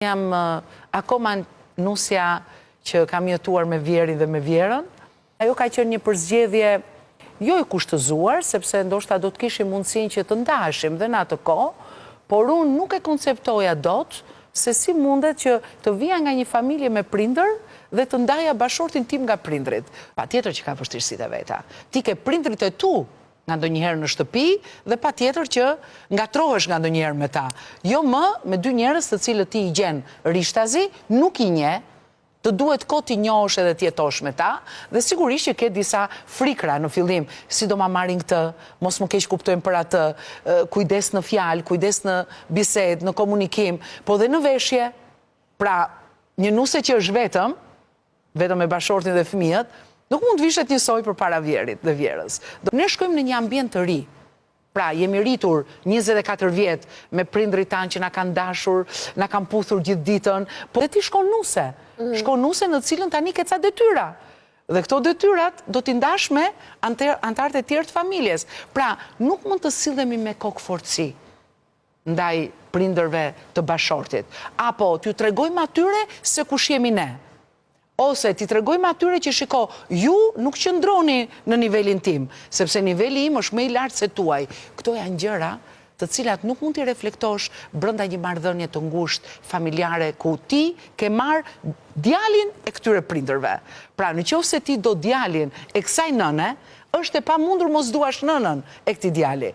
Jam akoma nusja që kam jetuar me Vjerin dhe me Vjerën. Ajo ka qenë një përzgjedhje jo e kushtëzuar, sepse ndoshta do të kishim mundësinë që të ndaheshim dhe në atë kohë, por unë nuk e konceptoja dot se si mundet që të vija nga një familje me prindër dhe të ndaja bashortin tim nga prindrit. Patjetër që ka vështirësitë e veta. Ti ke prindrit e tu nga ndonjëherë në shtëpi dhe patjetër që ngatrohesh nga ndonjëherë me ta. Jo më me dy njerëz të cilët ti i gjen rishtazi, nuk i nje, të duhet kohë t'i njohësh edhe t'jetosh me ta, dhe sigurisht që ke disa frikra në fillim, si do ma marrin këtë, mos më keq kuptojmë për atë, kujdes në fjalë, kujdes në bisedë, në komunikim, po dhe në veshje. Pra, një nuse që është vetëm me bashortin dhe fëmijët, nuk mund të vishet njësoj për para Vjerit dhe Vjerës. Ne shkojmë në një ambient të ri. Pra, jemi rritur 24 vjet me prindrit tanë që na kanë dashur, na kanë puthur gjithë ditën, po dhe ti shkon nuse. Shkon nuse në cilën tani ke ca detyra. Dhe këto detyrat do t'i ndash me antarët e tjerë të familjes. Pra, nuk mund të sillemi me kokë fortësi ndaj prindërve të bashortit. Apo t'ju tregojmë atyre se kush jemi ne. Ose ti tregojmë atyre që shiko, ju nuk qëndroni në nivelin tim, sepse niveli im është më i lartë se tuaj. Këto janë gjëra të cilat nuk mund t'i reflektosh brenda një marrëdhënie të ngushtë familjare ku ti ke marr djalin e këtyre prindërve. Pra, nëse ti do djalin e kësaj nëne, është e pamundur mos duash nënën e këtij djali.